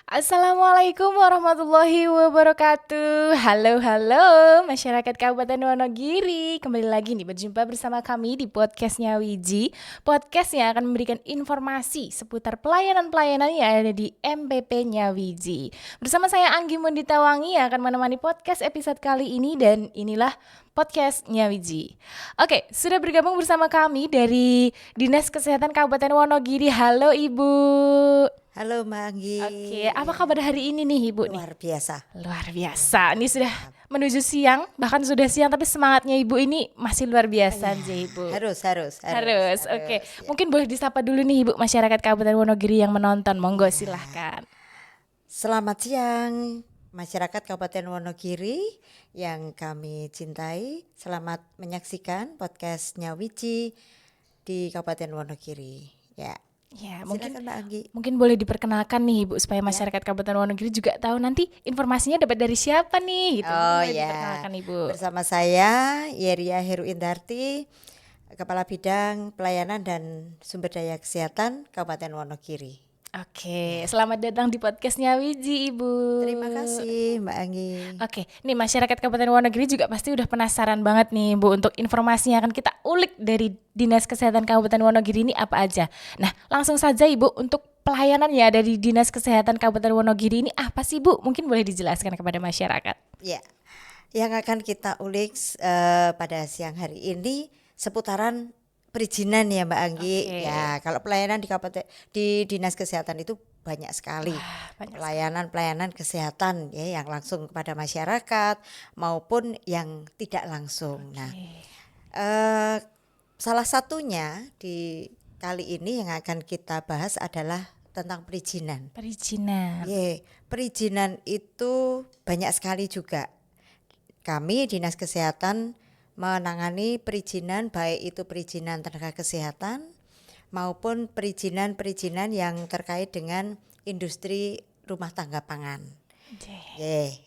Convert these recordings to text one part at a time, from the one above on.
Assalamualaikum warahmatullahi wabarakatuh. Halo masyarakat Kabupaten Wonogiri. Kembali lagi nih berjumpa bersama kami di podcastnya Wiji. Podcast yang akan memberikan informasi seputar pelayanan-pelayanan yang ada di MPP-nya Wiji. Bersama saya Anggi Munditawangi yang akan menemani podcast episode kali ini, dan inilah podcastnya Wiji. Oke, sudah bergabung bersama kami dari Dinas Kesehatan Kabupaten Wonogiri. Halo Ibu. Halo Mbak Anggi. Oke, apa kabar hari ini nih Ibu nih? Luar biasa. Luar biasa. Ini sudah menuju siang, bahkan sudah siang, tapi semangatnya Ibu ini masih luar biasa aja Ibu. Harus. Oke. Ya. Mungkin boleh disapa dulu nih Ibu masyarakat Kabupaten Wonogiri yang menonton. Monggo silahkan. Selamat siang masyarakat Kabupaten Wonogiri yang kami cintai. Selamat menyaksikan podcastnya Wiji di Kabupaten Wonogiri. Ya. Ya, Silakan Mbak Anggi. mungkin boleh diperkenalkan nih Ibu supaya masyarakat Kabupaten Wonogiri juga tahu nanti informasinya dapat dari siapa nih gitu. Oh Boleh ya. diperkenalkan Ibu. Bersama saya Yeria Heru Indarti, Kepala Bidang Pelayanan dan Sumber Daya Kesehatan Kabupaten Wonogiri. Oke, selamat datang di podcastnya Wiji Ibu. Terima kasih Mbak Anggi. Oke, nih masyarakat Kabupaten Wonogiri juga pasti udah penasaran banget nih Bu untuk informasi yang akan kita ulik dari Dinas Kesehatan Kabupaten Wonogiri ini apa aja. Nah, langsung saja Ibu, untuk pelayanan ya dari Dinas Kesehatan Kabupaten Wonogiri ini apa sih Bu? Mungkin boleh dijelaskan kepada masyarakat. Ya, yang akan kita ulik pada siang hari ini seputaran perizinan ya Mbak Anggi. Oke. Ya, kalau pelayanan di Dinas Kesehatan itu banyak sekali. banyak Pelayanan kesehatan ya yang langsung kepada masyarakat maupun yang tidak langsung. Nah, salah satunya di kali ini yang akan kita bahas adalah tentang perizinan. Perizinan. Perizinan itu banyak sekali juga. Kami Dinas Kesehatan menangani perizinan, baik itu perizinan tenaga kesehatan maupun perizinan yang terkait dengan industri rumah tangga pangan.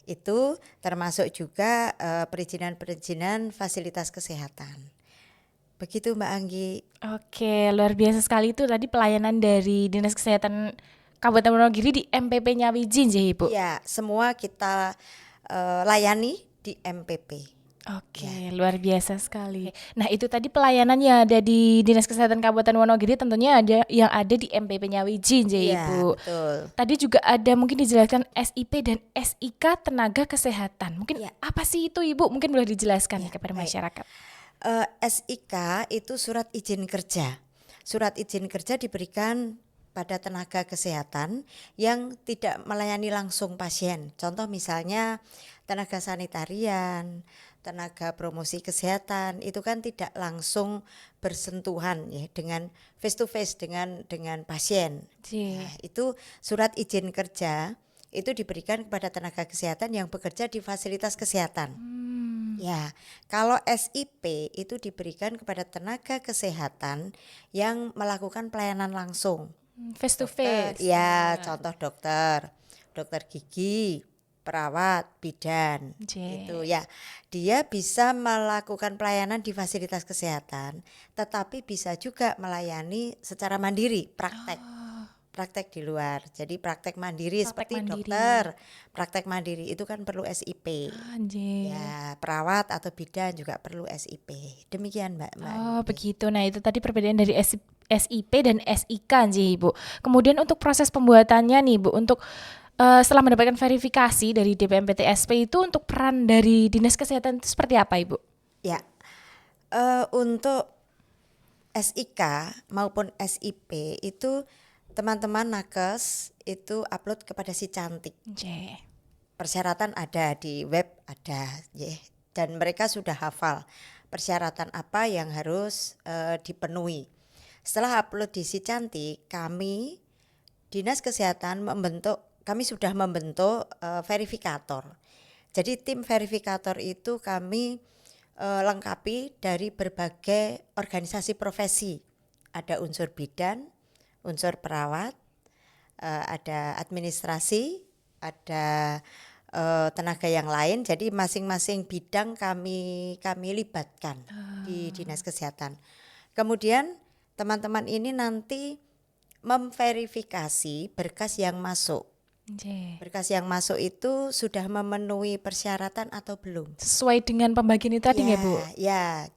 Itu termasuk juga perizinan fasilitas kesehatan. Begitu Mbak Anggi. Oke, luar biasa sekali itu tadi pelayanan dari Dinas Kesehatan Kabupaten Wonogiri di MPP-nya Wiji ya Ibu. Ya, semua kita layani di MPP. Oke, luar biasa sekali. Nah, itu tadi pelayanannya ada di Dinas Kesehatan Kabupaten Wonogiri, tentunya ada yang ada di MPP-nya Wiji ya Ibu. Betul. Tadi juga ada mungkin dijelaskan SIP dan SIK tenaga kesehatan. Mungkin apa sih itu Ibu? Mungkin boleh dijelaskan kepada masyarakat. SIK itu surat izin kerja. Surat izin kerja diberikan pada tenaga kesehatan yang tidak melayani langsung pasien. Contoh misalnya tenaga sanitarian, tenaga promosi kesehatan, itu kan tidak langsung bersentuhan ya dengan face to face dengan pasien. Nah, itu surat izin kerja itu diberikan kepada tenaga kesehatan yang bekerja di fasilitas kesehatan. Ya, kalau SIP itu diberikan kepada tenaga kesehatan yang melakukan pelayanan langsung. Face to face. Ya, contoh dokter gigi, perawat, bidan. Itu ya. Dia bisa melakukan pelayanan di fasilitas kesehatan, tetapi bisa juga melayani secara mandiri, praktek di luar. Jadi praktek mandiri seperti dokter, praktek mandiri itu kan perlu SIP. Ya, perawat atau bidan juga perlu SIP. Demikian Mbak. Oh, begitu. Nah, itu tadi perbedaan dari SIP dan SIK nih Ibu. Kemudian untuk proses pembuatannya nih Bu, untuk setelah mendapatkan verifikasi dari DPMPTSP itu untuk peran dari Dinas Kesehatan itu seperti apa Ibu? Ya, untuk SIK maupun SIP itu teman-teman nakes itu upload kepada si cantik. Persyaratan ada di web ada, dan mereka sudah hafal persyaratan apa yang harus dipenuhi. Setelah upload di si cantik, kami Dinas Kesehatan kami sudah membentuk verifikator. Jadi tim verifikator itu kami lengkapi dari berbagai organisasi profesi. Ada unsur bidan, unsur perawat, ada administrasi, ada tenaga yang lain. Jadi masing-masing bidang kami libatkan di Dinas Kesehatan. Kemudian teman-teman ini nanti memverifikasi berkas yang masuk. Nggih. Berkas yang masuk itu sudah memenuhi persyaratan atau belum? Sesuai dengan pembagian itu tadi nggak Bu? Ya.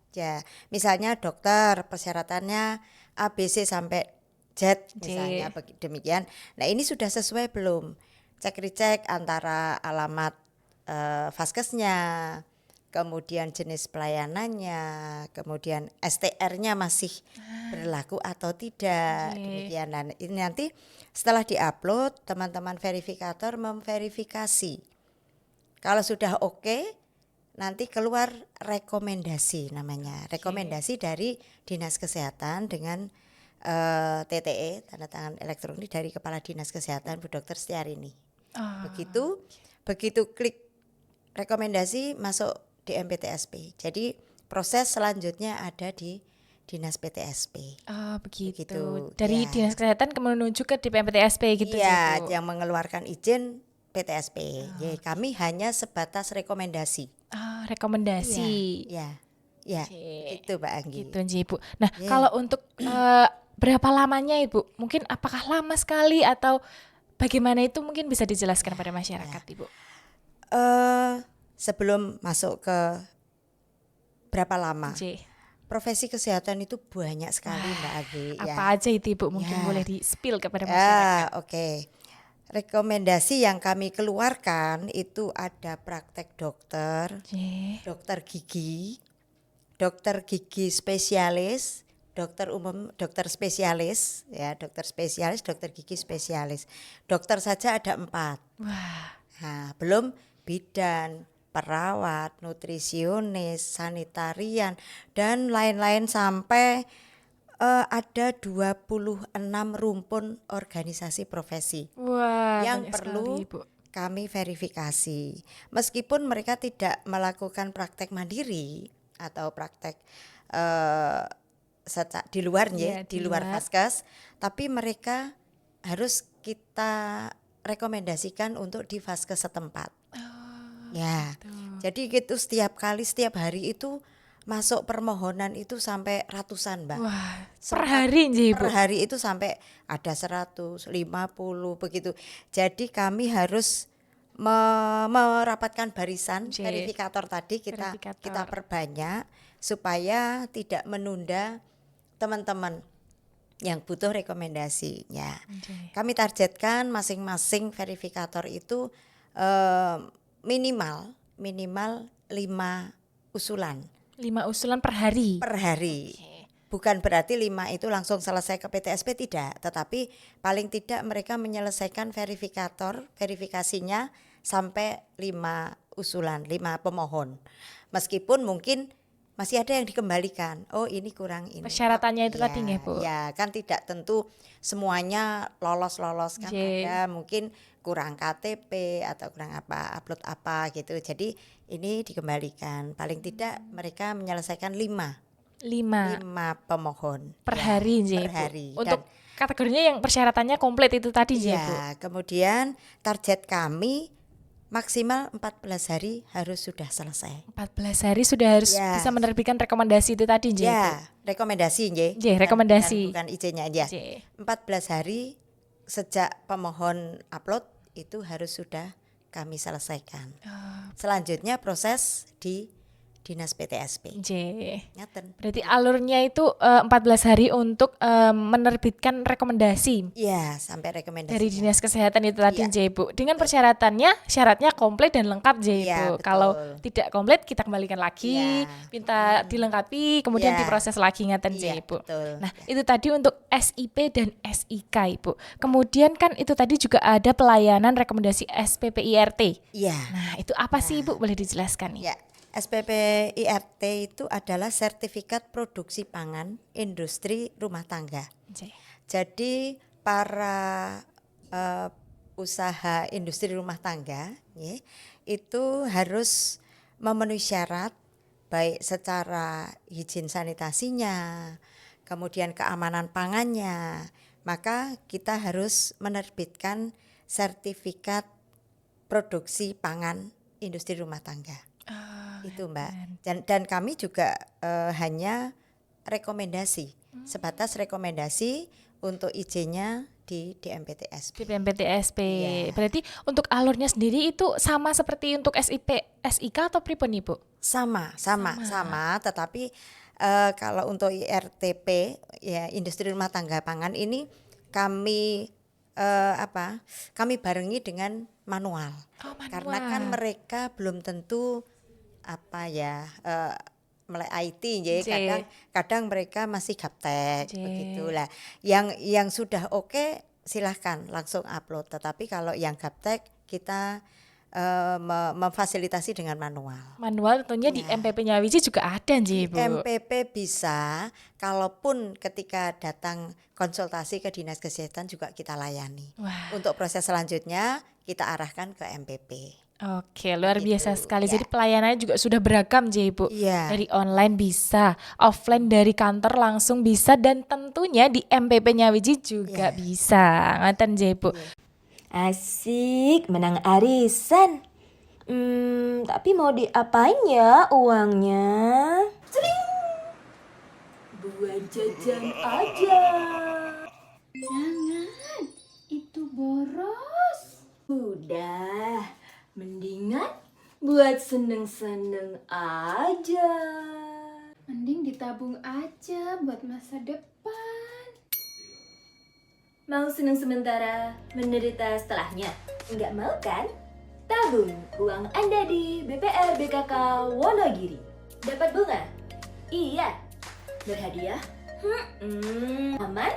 Misalnya dokter persyaratannya A, B, C sampai Z misalnya Nggih. demikian. Nah ini sudah sesuai belum? Cek recek antara alamat vaskesnya, kemudian jenis pelayanannya, kemudian STR-nya masih berlaku atau tidak, Nggih. demikian. Nah, ini nanti setelah diupload, teman-teman verifikator memverifikasi. Kalau sudah oke, nanti keluar rekomendasi namanya. Rekomendasi dari Dinas Kesehatan dengan TTE, tanda tangan elektronik dari Kepala Dinas Kesehatan Bu Dr. Setiarini. Begitu klik rekomendasi masuk di MPTSP. Jadi proses selanjutnya ada di Dinas PTSP. Begitu. Dari ya. Dinas Kesehatan menuju ke DPMPTSP gitu Iya, Bu. yang mengeluarkan izin PTSP. Ya, kami hanya sebatas rekomendasi. Rekomendasi. Ya, begitu Mbak Anggi. Gitu nggih Bu. Nah, kalau untuk berapa lamanya Ibu? Mungkin apakah lama sekali atau bagaimana itu mungkin bisa dijelaskan pada masyarakat Ibu? Sebelum masuk ke berapa lama? Nggih. Profesi kesehatan itu banyak sekali Mbak Anggi. Apa aja itu Ibu? Mungkin boleh di-spill kepada masyarakat. Oke. Rekomendasi yang kami keluarkan itu ada praktek dokter, Nggih. dokter gigi spesialis, dokter umum, dokter spesialis, dokter gigi spesialis. Dokter saja ada 4. Wah. Nah, belum bidan, perawat, nutrisionis, sanitarian, dan lain-lain sampai ada 26 rumpun organisasi profesi Wah, yang banyak perlu sekali, Bu. kami verifikasi. Meskipun mereka tidak melakukan praktek mandiri atau praktek di luar di luar vaskes, tapi mereka harus kita rekomendasikan untuk di vaskes setempat. Jadi gitu setiap hari itu masuk permohonan itu sampai ratusan Mbak. Wah, per hari nggih Bu. Per hari itu sampai ada 150 begitu. Jadi kami harus merapatkan barisan verifikator tadi kita perbanyak supaya tidak menunda teman-teman yang butuh rekomendasinya. Kami targetkan masing-masing verifikator itu minimal 5 usulan. 5 usulan per hari. Per hari. Bukan berarti 5 itu langsung selesai ke PTSP tidak, tetapi paling tidak mereka menyelesaikan verifikasinya sampai 5 usulan, 5 pemohon. Meskipun mungkin masih ada yang dikembalikan. Oh, ini kurang ini. Persyaratannya itu tadi nggih, Bu. Ya, kan tidak tentu semuanya lolos kan ada mungkin kurang KTP atau kurang upload apa gitu. Jadi ini dikembalikan. Paling tidak mereka menyelesaikan 5 pemohon per hari per hari. Untuk kategorinya yang persyaratannya komplit itu tadi Bu. Kemudian target kami maksimal 14 hari harus sudah selesai. 14 hari sudah harus bisa menerbitkan rekomendasi itu tadi Bu. Rekomendasi rekomendasi. Bukan izinnya aja. 14 hari sejak pemohon upload itu harus sudah kami selesaikan. Selanjutnya proses di Dinas PTSP. Berarti alurnya itu 14 hari untuk menerbitkan rekomendasi. Iya, sampai rekomendasi. Dari Dinas Kesehatan itu tadi Bu. Dengan syaratnya komplit dan lengkap Bu. Kalau tidak komplit kita kembalikan lagi, minta dilengkapi, kemudian diproses lagi ngaten Bu. Nah, itu tadi untuk SIP dan SIK Ibu. Kemudian kan itu tadi juga ada pelayanan rekomendasi SPPIRT. Iya. Nah, itu apa sih Ibu? Boleh dijelaskan nih? Ya. SPPIRT itu adalah Sertifikat Produksi Pangan Industri Rumah Tangga. Jadi para usaha industri rumah tangga itu harus memenuhi syarat baik secara izin sanitasinya, kemudian keamanan pangannya. Maka kita harus menerbitkan sertifikat produksi pangan industri rumah tangga. Itu Mbak. Dan kami juga hanya rekomendasi, sebatas rekomendasi untuk izinnya di MPTSP. Di PMPTSP. Iya. Berarti untuk alurnya sendiri itu sama seperti untuk SIK atau pripun Ibu? Sama, tetapi kalau untuk IRTP ya industri rumah tangga pangan ini kami kami barengi dengan manual. Oh, manual. Karena kan mereka belum tentu melek IT ya, kadang mereka masih gaptek begitulah. Yang sudah oke silahkan langsung upload, tetapi kalau yang gaptek kita memfasilitasi dengan manual. Manual tentunya di MPP Nyawiji juga ada nggih, Bu. MPP bisa, kalaupun ketika datang konsultasi ke Dinas Kesehatan juga kita layani. Wah. Untuk proses selanjutnya kita arahkan ke MPP. Oke, luar biasa sekali. ya. Jadi pelayanannya juga sudah beragam nggih, Bu. Iya. Dari online bisa, offline dari kantor langsung bisa, dan tentunya di MPP Nyawiji juga bisa. Ngoten nggih, Bu. Asik, menang arisan. Tapi mau diapain ya uangnya? Buat jajan aja. Jangan, itu boros. Udah, mendingan buat seneng-seneng aja. Mending ditabung aja buat masa depan. Mau seneng sementara, menderita setelahnya? Enggak mau kan? Tabung uang Anda di BPR BKK Wonogiri. Dapat bunga? Iya. Berhadiah? Aman?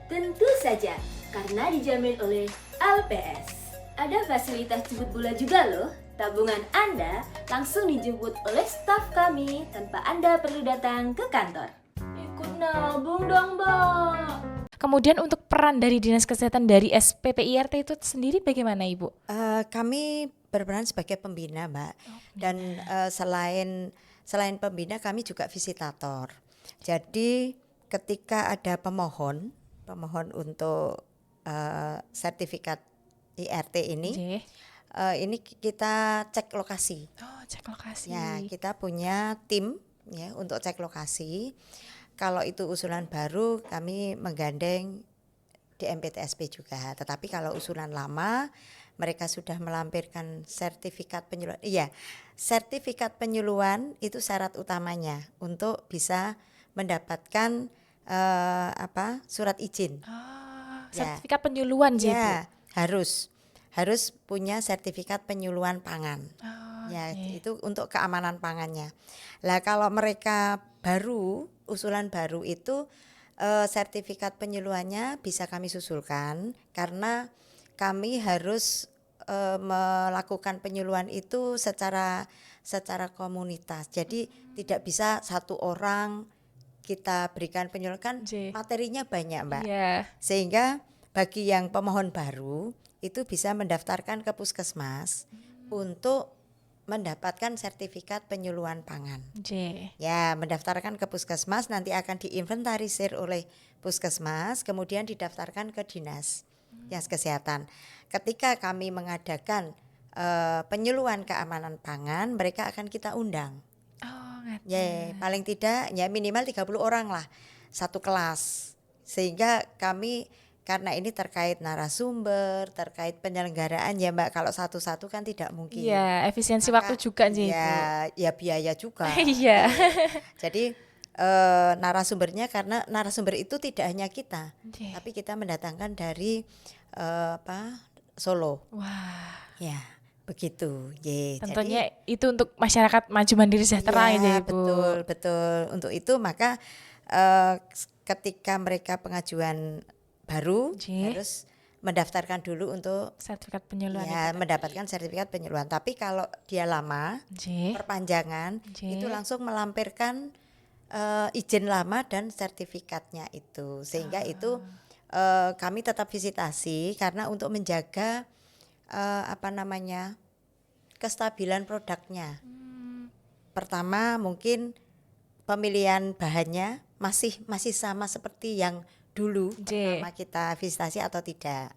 Tentu saja, karena dijamin oleh LPS. Ada fasilitas jemput bola juga loh. Tabungan Anda langsung dijemput oleh staf kami tanpa Anda perlu datang ke kantor. Ikut nabung dong, Mbak. Kemudian untuk peran dari Dinas Kesehatan dari SPPIRT itu sendiri bagaimana, Ibu? Kami berperan sebagai pembina, Mbak. Dan selain pembina kami juga visitator. Jadi ketika ada pemohon untuk sertifikat IRT ini, ini kita cek lokasi. Oh, cek lokasi. Ya, kita punya tim ya untuk cek lokasi. Kalau itu usulan baru kami menggandeng di MPTSP juga. Tetapi kalau usulan lama mereka sudah melampirkan sertifikat penyuluhan. Iya, sertifikat penyuluhan itu syarat utamanya untuk bisa mendapatkan surat izin. Sertifikat penyuluhan sih, Bu. Ya, harus punya sertifikat penyuluhan pangan. Itu untuk keamanan pangannya. Lah kalau mereka usulan baru itu sertifikat penyuluhannya bisa kami susulkan karena kami harus melakukan penyuluhan itu secara komunitas. Jadi tidak bisa satu orang kita berikan penyuluhan, materinya banyak, Mbak. Sehingga bagi yang pemohon baru itu bisa mendaftarkan ke puskesmas untuk mendapatkan sertifikat penyuluhan pangan. Ya, mendaftarkan ke puskesmas, nanti akan diinventarisir oleh puskesmas, kemudian didaftarkan ke dinas kesehatan. Ketika kami mengadakan penyuluhan keamanan pangan, mereka akan kita undang. Ya, paling tidak ya minimal 30 orang lah satu kelas. Sehingga kami karena ini terkait narasumber, terkait penyelenggaraan ya Mbak, kalau satu-satu kan tidak mungkin. Iya, efisiensi waktu juga sih, Bu. Ya biaya juga. Iya. Jadi narasumbernya, karena narasumber itu tidak hanya kita, tapi kita mendatangkan dari Solo. Wah. Ya, begitu. Tentunya jadi, itu untuk masyarakat maju mandiri sejahtera ya, Bu. Betul. Untuk itu maka ketika mereka pengajuan baru harus mendaftarkan dulu untuk sertifikat penyuluhan. Ya, mendapatkan sertifikat penyuluhan. Tapi kalau dia lama, perpanjangan, itu langsung melampirkan izin lama dan sertifikatnya itu. Sehingga itu kami tetap visitasi karena untuk menjaga kestabilan produknya. Pertama mungkin pemilihan bahannya masih sama seperti yang dulu pertama kita visitasi atau tidak.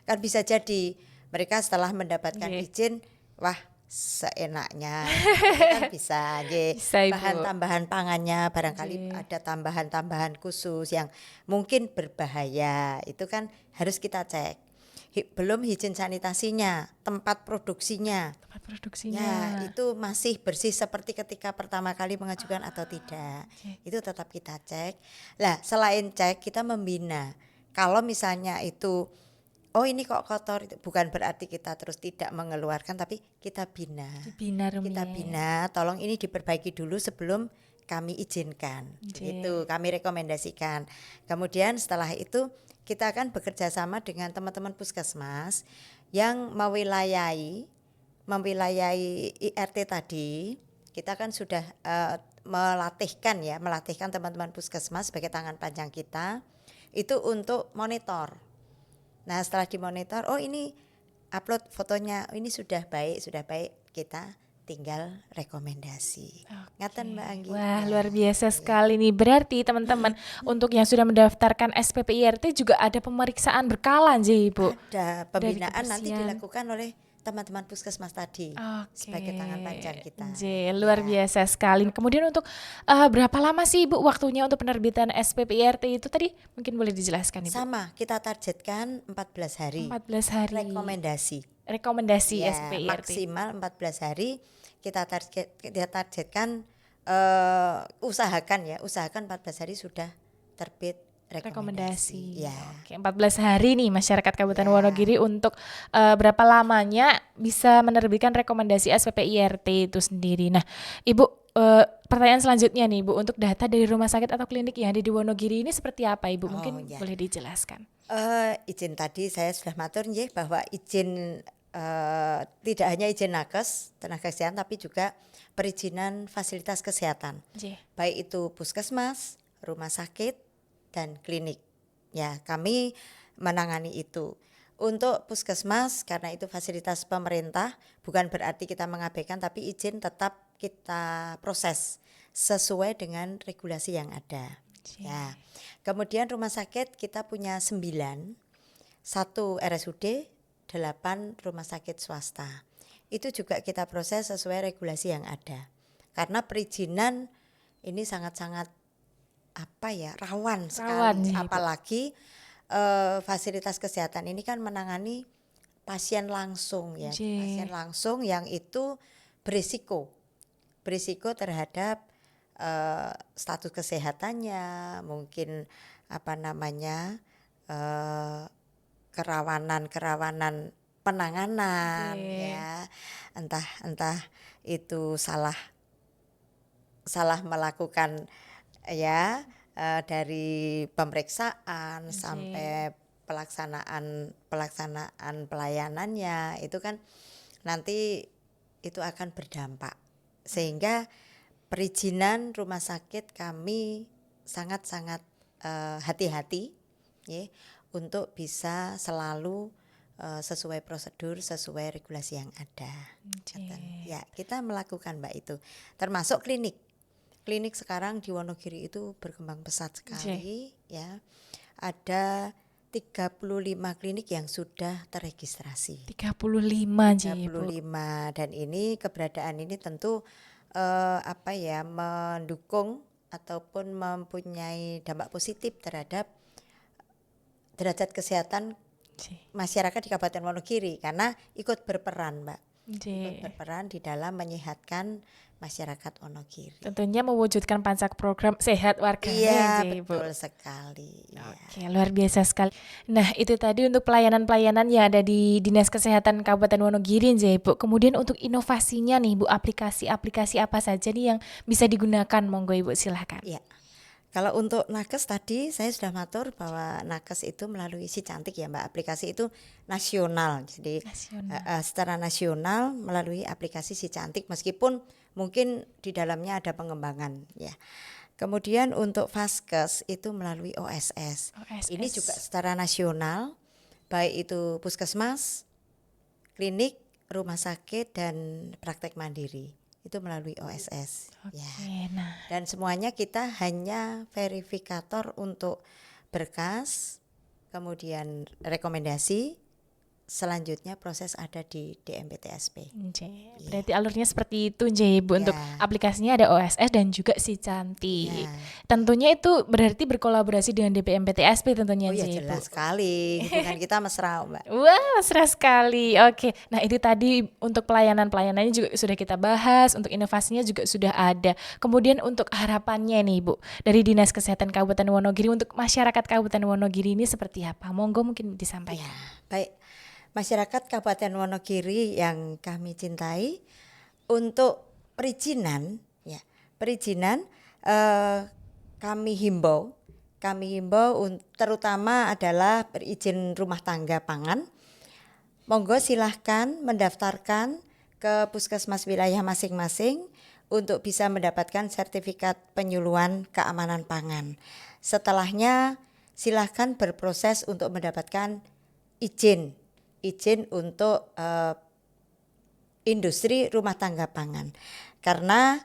Kan bisa jadi mereka setelah mendapatkan izin, wah seenaknya. Itu kan bisa nggih. Bisa, Ibu. Bahan tambahan pangannya barangkali Nggih. ada tambahan-tambahan khusus yang mungkin berbahaya. Itu kan harus kita cek. Belum higien sanitasinya, tempat produksinya. Tempat produksinya. Ya, itu masih bersih seperti ketika pertama kali mengajukan atau tidak. Itu tetap kita cek. Lah, selain cek kita membina. Kalau misalnya itu oh ini kok kotor, itu bukan berarti kita terus tidak mengeluarkan, tapi kita bina. Dibina, Rumi. Kita bina, tolong ini diperbaiki dulu sebelum kami izinkan. Begitu, kami rekomendasikan. Kemudian setelah itu kita akan bekerja sama dengan teman-teman puskesmas yang mewilayahi IRT tadi. Kita kan sudah melatihkan teman-teman puskesmas sebagai tangan panjang kita itu untuk monitor. Nah, setelah dimonitor, oh ini upload fotonya, oh, ini sudah baik, kita tinggal rekomendasi. Ngaten Mbak Anggi. Wah, luar biasa sekali nih. Berarti teman-teman untuk yang sudah mendaftarkan SPP IRT juga ada pemeriksaan berkala nggih, Ibu. Ada pembinaan nanti kebersihan. dilakukan oleh teman-teman puskesmas tadi sebagai tangan panjang kita. Luar biasa sekali. Kemudian untuk berapa lama sih Ibu waktunya untuk penerbitan SPP IRT itu tadi mungkin boleh dijelaskan Ibu? Sama, kita targetkan 14 hari. 14 hari. Rekomendasi Ya, SPP IRT. maksimal 14 hari kita targetkan usahakan 14 hari sudah terbit rekomendasi. Ya. Oke, 14 hari nih masyarakat Kabupaten Wonogiri untuk berapa lamanya bisa menerbitkan rekomendasi SPP IRT itu sendiri. Nah, Ibu, pertanyaan selanjutnya nih Ibu, untuk data dari rumah sakit atau klinik yang ada di Wonogiri ini seperti apa Ibu? Mungkin boleh dijelaskan. Izin tadi saya sudah matur nggih bahwa izin tidak hanya izin nakes, tenaga kesehatan, tapi juga perizinan fasilitas kesehatan. Baik itu puskesmas, rumah sakit, dan klinik. Ya, kami menangani itu. Untuk puskesmas karena itu fasilitas pemerintah, bukan berarti kita mengabaikan, tapi izin tetap kita proses sesuai dengan regulasi yang ada. Ya. Kemudian rumah sakit kita punya 9, 1 RSUD, 8 rumah sakit swasta. Itu juga kita proses sesuai regulasi yang ada. Karena perizinan ini sangat-sangat rawan sekali, apalagi fasilitas kesehatan ini kan menangani pasien langsung ya, pasien langsung yang itu berisiko terhadap status kesehatannya, mungkin kerawanan penanganan ya, entah itu salah melakukan ya dari pemeriksaan sampai pelaksanaan pelayanannya itu kan nanti itu akan berdampak, sehingga perizinan rumah sakit kami sangat-sangat hati-hati ya, untuk bisa selalu sesuai prosedur, sesuai regulasi yang ada. Ya, kita melakukan Mbak itu, termasuk klinik. Klinik sekarang di Wonogiri itu berkembang pesat sekali ya. Ada 35 klinik yang sudah terregistrasi. 35 dan ini keberadaan ini tentu mendukung ataupun mempunyai dampak positif terhadap derajat kesehatan masyarakat di Kabupaten Wonogiri karena ikut berperan Mbak. Ikut berperan di dalam menyehatkan masyarakat Wonogiri. Tentunya mewujudkan pancak program sehat warganya. Iya, betul sekali. Oke, luar biasa sekali. Nah, itu tadi untuk pelayanan-pelayanan yang ada di Dinas Kesehatan Kabupaten Wonogiri, Ibu. Kemudian untuk inovasinya nih, Bu, aplikasi-aplikasi apa saja nih yang bisa digunakan? Monggo Ibu, silakan. Iya. Kalau untuk nakes tadi saya sudah matur bahwa nakes itu melalui Si Cantik ya Mbak, aplikasi itu nasional. Jadi secara nasional melalui aplikasi Si Cantik, meskipun mungkin di dalamnya ada pengembangan ya. Kemudian untuk Vaskes itu melalui OSS. Ini juga secara nasional, baik itu puskesmas, klinik, rumah sakit dan praktek mandiri. Itu melalui OSS dan semuanya kita hanya verifikator untuk berkas, kemudian rekomendasi selanjutnya proses ada di DMPTSP. Nje, berarti alurnya seperti itu nje Bu. Untuk Ya. aplikasinya ada OSS dan juga si Cantik. Ya. Tentunya itu berarti berkolaborasi dengan DPMPTSP tentunya Oh ya, nje Bu. jelas sekali, hubungan kita mesra Mbak. Wah, mesra sekali. Oke. Nah, itu tadi untuk pelayanannya juga sudah kita bahas, untuk inovasinya juga sudah ada. Kemudian untuk harapannya nih, Bu, dari Dinas Kesehatan Kabupaten Wonogiri untuk masyarakat Kabupaten Wonogiri ini seperti apa? Monggo mungkin disampaikan. Ya, baik. Masyarakat Kabupaten Wonogiri yang kami cintai, untuk perizinan kami himbau terutama adalah berizin rumah tangga pangan. Monggo silahkan mendaftarkan ke puskesmas wilayah masing-masing untuk bisa mendapatkan sertifikat penyuluhan keamanan pangan. Setelahnya silahkan berproses untuk mendapatkan izin untuk industri rumah tangga pangan. Karena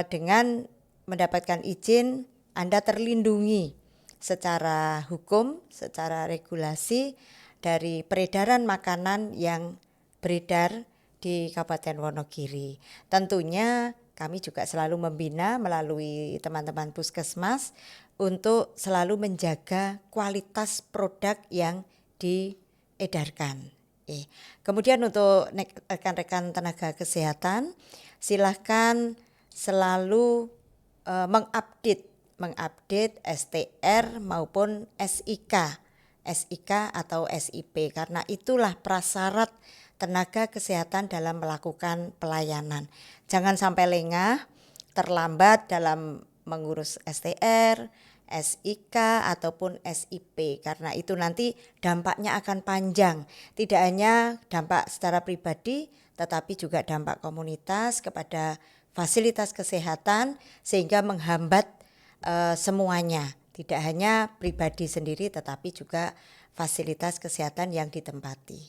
dengan mendapatkan izin Anda terlindungi secara hukum, secara regulasi dari peredaran makanan yang beredar di Kabupaten Wonogiri. Tentunya kami juga selalu membina melalui teman-teman puskesmas untuk selalu menjaga kualitas produk yang diedarkan. Kemudian untuk rekan-rekan tenaga kesehatan, silahkan selalu mengupdate STR maupun SIK atau SIP, karena itulah prasyarat tenaga kesehatan dalam melakukan pelayanan. Jangan sampai lengah, terlambat dalam mengurus STR, SIK ataupun SIP, karena itu nanti dampaknya akan panjang. Tidak hanya dampak secara pribadi tetapi juga dampak komunitas kepada fasilitas kesehatan sehingga menghambat semuanya. Tidak hanya pribadi sendiri tetapi juga fasilitas kesehatan yang ditempati.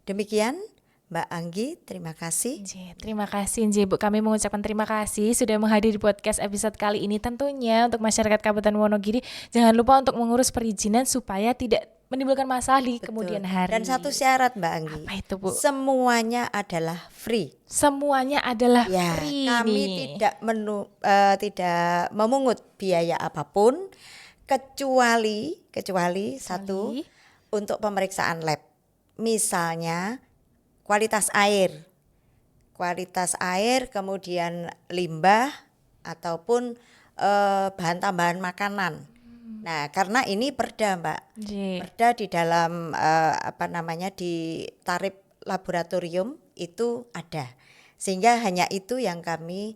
Demikian Mbak Anggi, terima kasih. Terima kasih Bu. Kami mengucapkan terima kasih sudah menghadiri podcast episode kali ini. Tentunya untuk masyarakat Kabupaten Wonogiri jangan lupa untuk mengurus perizinan supaya tidak menimbulkan masalah di kemudian hari. Dan satu syarat Mbak Anggi. Apa itu Bu? Semuanya adalah free. Semuanya adalah Ya, free kami nih. tidak memungut biaya apapun kecuali satu untuk pemeriksaan lab. Misalnya kualitas air, kemudian limbah ataupun bahan tambahan makanan. Nah, karena ini perda Mbak, perda di dalam di tarif laboratorium itu ada, sehingga hanya itu yang kami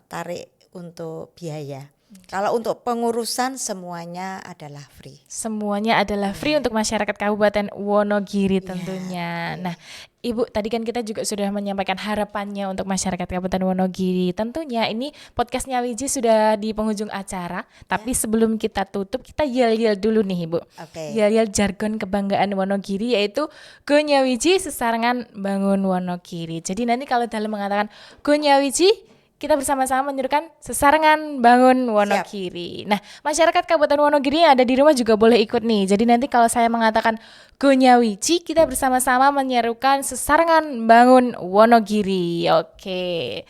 tarik untuk biaya. Kalau untuk pengurusan semuanya adalah free. Semuanya adalah free untuk masyarakat Kabupaten Wonogiri tentunya. Nah, Ibu, tadi kan kita juga sudah menyampaikan harapannya untuk masyarakat Kabupaten Wonogiri. Tentunya ini podcastnya Wiji sudah di penghujung acara. Tapi sebelum kita tutup, kita yel-yel dulu nih Ibu. Oke. Yel-yel jargon kebanggaan Wonogiri, yaitu Gonya Wiji sesarengan bangun Wonogiri. Jadi nanti kalau dalam mengatakan Gonya Wiji, kita bersama-sama menyerukan sesarengan bangun Wonogiri. Nah, masyarakat Kabupaten Wonogiri yang ada di rumah juga boleh ikut nih. Jadi nanti kalau saya mengatakan Gonya Wiji, kita bersama-sama menyerukan sesarengan bangun Wonogiri. Oke.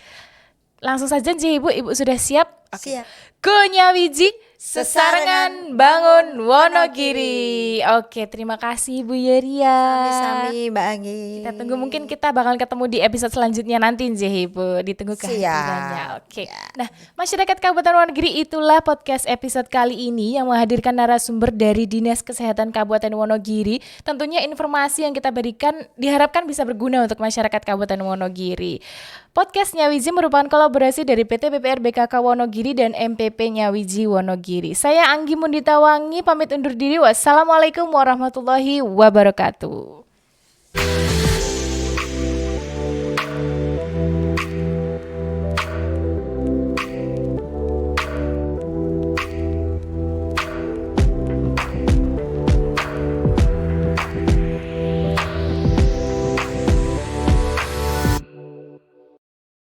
Langsung saja Ibu sudah siap? Siap. Gonya Wiji, sesarengan bangun Wonogiri. Oke, terima kasih Bu Yeria. Sami-sami Mbak Anggi. Kita tunggu, mungkin kita bakal ketemu di episode selanjutnya nanti Ibu. Ditunggu kehadirannya. Oke. Nah, masyarakat Kabupaten Wonogiri, itulah podcast episode kali ini yang menghadirkan narasumber dari Dinas Kesehatan Kabupaten Wonogiri. Tentunya informasi yang kita berikan diharapkan bisa berguna untuk masyarakat Kabupaten Wonogiri. Podcastnya Wiji merupakan kolaborasi dari PT BPR BKK Wonogiri dan MPP Nyawiji Wonogiri. Saya Anggi Mundita Wangi pamit undur diri. Wassalamualaikum warahmatullahi wabarakatuh.